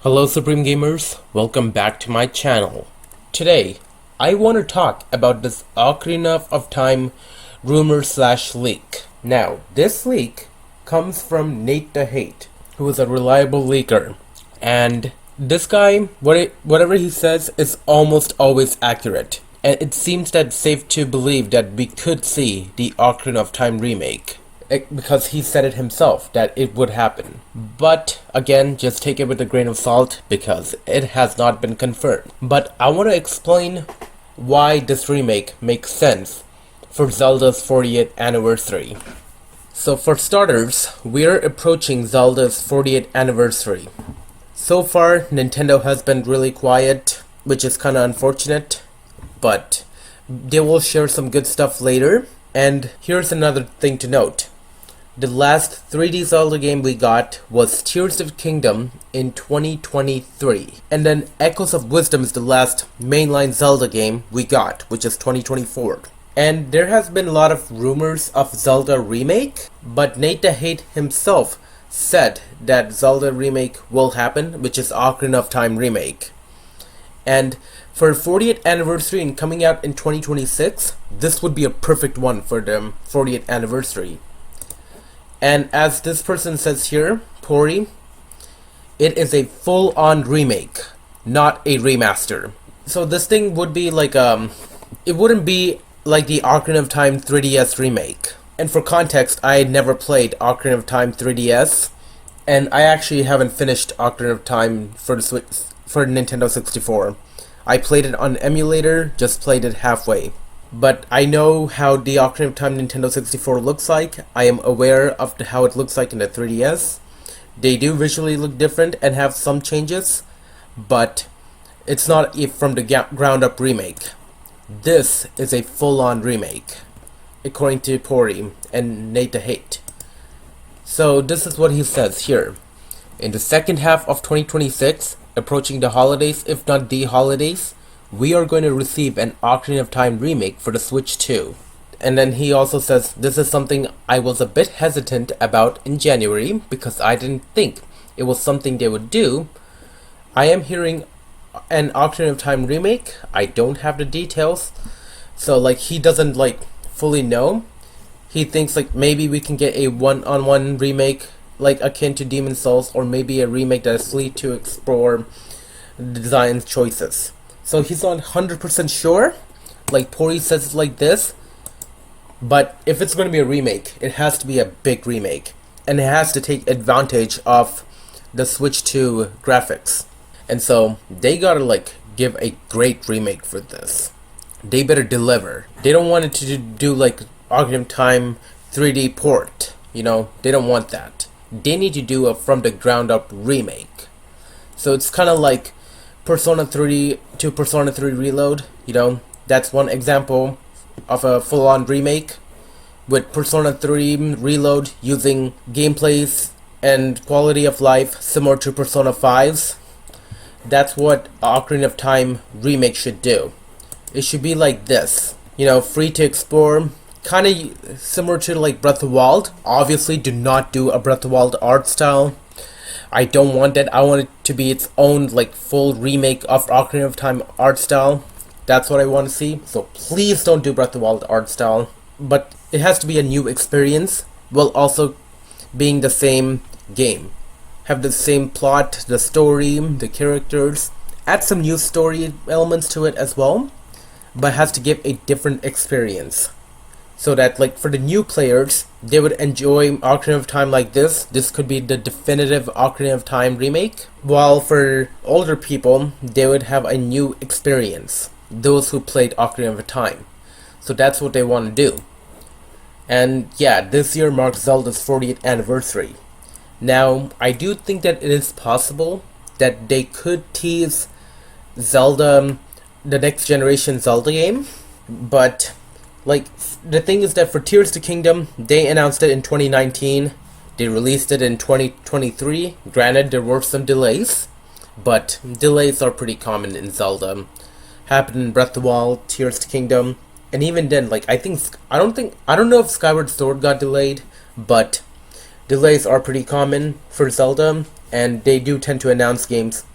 Hello Supreme Gamers, welcome back to my channel. Today, I want to talk about this Ocarina of Time rumor/leak. Now, this leak comes from NatetheHate, who is a reliable leaker. And this guy, whatever he says is almost always accurate. And it seems that it's safe to believe that we could see the Ocarina of Time remake. Because he said it himself that it would happen. But again, just take it with a grain of salt because it has not been confirmed. But I want to explain why this remake makes sense for Zelda's 40th anniversary. So for starters, we're approaching Zelda's 40th anniversary. So far, Nintendo has been really quiet, which is kind of unfortunate, but they will share some good stuff later. And here's another thing to note. The last 3D Zelda game we got was Tears of the Kingdom in 2023. And then Echoes of Wisdom is the last mainline Zelda game we got, which is 2024. And there has been a lot of rumors of Zelda remake, but NatetheHate himself said that Zelda remake will happen, which is Ocarina of Time Remake. And for 40th anniversary and coming out in 2026, this would be a perfect one for the 40th anniversary. And as this person says here, Pori, it is a full-on remake, not a remaster. So this thing would be like it wouldn't be like the Ocarina of Time 3DS remake. And for context, I had never played Ocarina of Time 3DS, and I actually haven't finished Ocarina of Time for Nintendo 64. I played it on emulator, just played it halfway. But I know how the Ocarina of Time Nintendo 64 looks like. I am aware of how it looks like in the 3DS. They do visually look different and have some changes, but it's not from the ground up remake. This is a full-on remake, according to Pori and NatetheHate. So this is what he says here. In the second half of 2026, approaching the holidays, if not the holidays, we are going to receive an Ocarina of Time remake for the Switch 2. And then he also says, this is something I was a bit hesitant about in January because I didn't think it was something they would do. I am hearing an Ocarina of Time remake. I don't have the details. So like he doesn't like fully know. He thinks like maybe we can get a one-on-one remake like akin to Demon's Souls, or maybe a remake that is free to explore design choices. So he's not 100% sure, like Pori says it like this, but if it's going to be a remake, it has to be a big remake, and it has to take advantage of the Switch 2 graphics. And so they gotta like give a great remake for this. They better deliver. They don't want it to do like Ocarina of Time 3D port, you know, they don't want that. They need to do a from the ground up remake. So it's kind of like Persona 3 to Persona 3 Reload, you know, that's one example of a full-on remake, with Persona 3 Reload using gameplays and quality of life similar to Persona 5's. That's what Ocarina of Time remake should do. It should be like this, you know, free to explore, kind of similar to like Breath of the Wild. Obviously, do not do a Breath of the Wild art style. I don't want that. I want it to be its own like full remake of Ocarina of Time art style. That's what I want to see. So please don't do Breath of the Wild art style. But it has to be a new experience while also being the same game. Have the same plot, the story, the characters. Add some new story elements to it as well. But it has to give a different experience. So that like for the new players, they would enjoy Ocarina of Time like this. This could be the definitive Ocarina of Time remake. While for older people, they would have a new experience. Those who played Ocarina of Time. So that's what they want to do. And yeah, this year marks Zelda's 40th anniversary. Now, I do think that it is possible that they could tease Zelda, the next generation Zelda game. But like, the thing is that for Tears of the Kingdom, they announced it in 2019. They released it in 2023. Granted, there were some delays, but delays are pretty common in Zelda. Happened in Breath of the Wild, Tears of the Kingdom, and even then, like, I don't know if Skyward Sword got delayed, but delays are pretty common for Zelda, and they do tend to announce games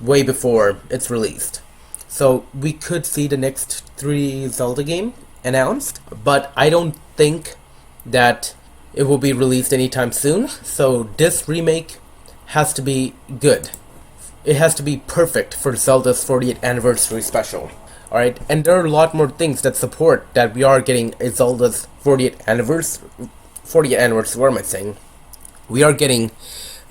way before it's released. So we could see the next 3 Zelda game announced, but I don't think that it will be released anytime soon. So this remake has to be good. It has to be perfect for Zelda's 40th anniversary special. Alright, and there are a lot more things that support that we are getting a Zelda's 40th anniversary, what am I saying? We are getting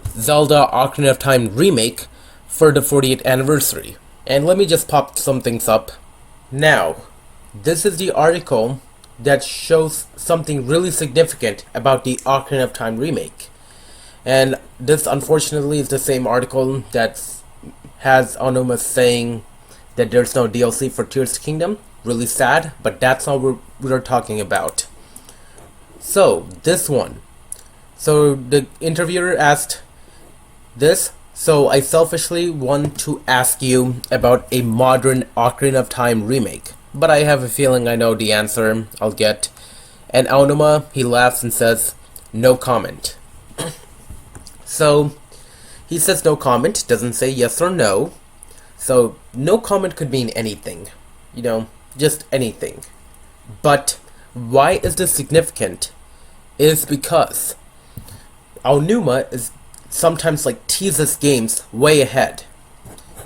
Zelda Ocarina of Time Remake for the 40th anniversary. And let me just pop some things up. Now, this is the article that shows something really significant about the Ocarina of Time Remake. And this unfortunately is the same article that has Aonuma saying that there's no DLC for Tears of the Kingdom. Really sad, but that's all we're talking about. So, this one. So, the interviewer asked this. So, I selfishly want to ask you about a modern Ocarina of Time remake. But I have a feeling I know the answer I'll get. And Aonuma, he laughs and says, no comment. So, he says no comment, doesn't say yes or no. So, no comment could mean anything. You know, just anything. But, why is this significant? Is because Aonuma is sometimes like teases games way ahead.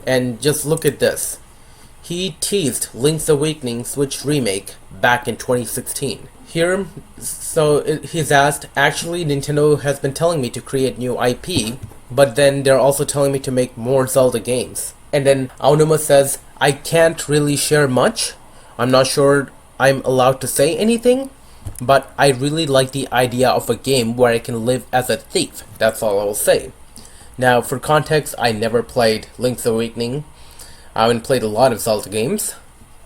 And just look at this. He teased Link's Awakening Switch Remake back in 2016. Here, he's asked, actually Nintendo has been telling me to create new IP, but then they're also telling me to make more Zelda games. And then Aonuma says, I can't really share much. I'm not sure I'm allowed to say anything, but I really like the idea of a game where I can live as a thief. That's all I will say. Now, for context, I never played Link's Awakening. I haven't played a lot of Zelda games,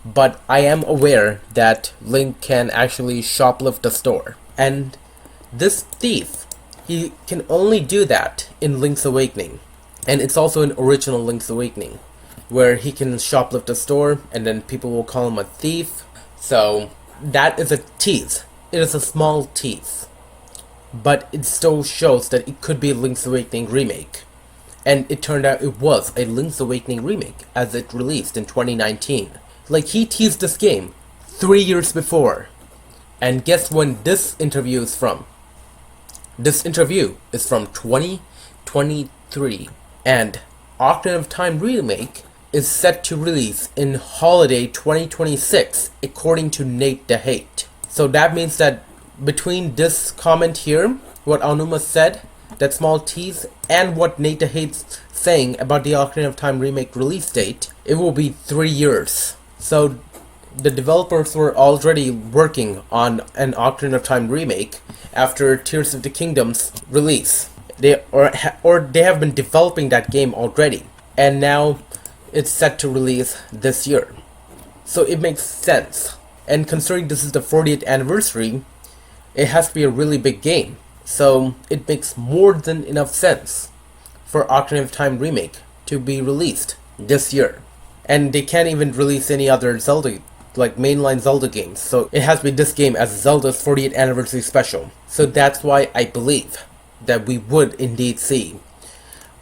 but I am aware that Link can actually shoplift a store. And this thief, he can only do that in Link's Awakening. And it's also in original Link's Awakening, where he can shoplift a store and then people will call him a thief. So that is a tease. It is a small tease. But it still shows that it could be a Link's Awakening remake. And it turned out it was a Link's Awakening remake as it released in 2019. Like, he teased this game 3 years before. And guess when this interview is from? This interview is from 2023. And Ocarina of Time Remake is set to release in holiday 2026, according to NatetheHate. So that means that between this comment here, what Aonuma said, that small tease, and what NatetheHate's saying about the Ocarina of Time Remake release date, it will be 3 years. So the developers were already working on an Ocarina of Time remake after Tears of the Kingdom's release. They have been developing that game already, and now it's set to release this year. So it makes sense. And considering this is the 40th anniversary, it has to be a really big game. So it makes more than enough sense for Ocarina of Time Remake to be released this year. And they can't even release any other Zelda, like mainline Zelda games. So it has to be this game as Zelda's 40th anniversary special. So that's why I believe that we would indeed see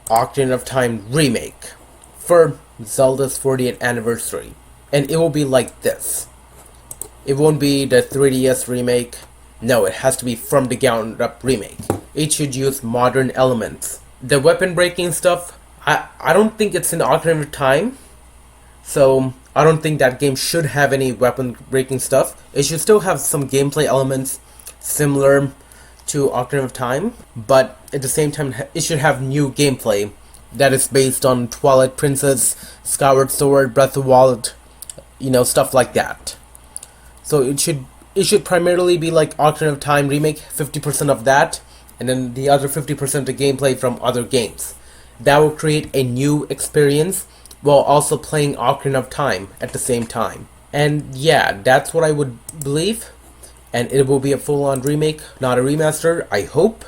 Ocarina of Time Remake for Zelda's 40th anniversary. And it will be like this. It won't be the 3DS remake. No, it has to be from the ground up remake. It should use modern elements. The weapon breaking stuff, I don't think it's in Ocarina of Time. So I don't think that game should have any weapon breaking stuff. It should still have some gameplay elements similar to Ocarina of Time, but at the same time it should have new gameplay that is based on Twilight Princess, Skyward Sword, Breath of the Wild, you know, stuff like that. So it should primarily be like Ocarina of Time Remake, 50% of that, and then the other 50% of the gameplay from other games. That will create a new experience while also playing Ocarina of Time at the same time. And yeah, that's what I would believe. And it will be a full-on remake, not a remaster, I hope.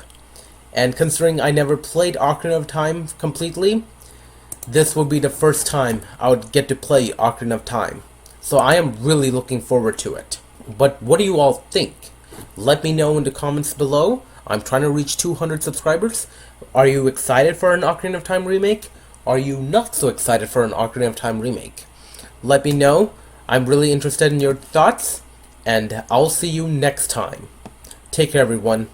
And considering I never played Ocarina of Time completely, this will be the first time I would get to play Ocarina of Time. So I am really looking forward to it. But what do you all think? Let me know in the comments below. I'm trying to reach 200 subscribers. Are you excited for an Ocarina of Time remake? are you not so excited for an Ocarina of Time remake? Let me know. I'm really interested in your thoughts, and I'll see you next time. Take care, everyone.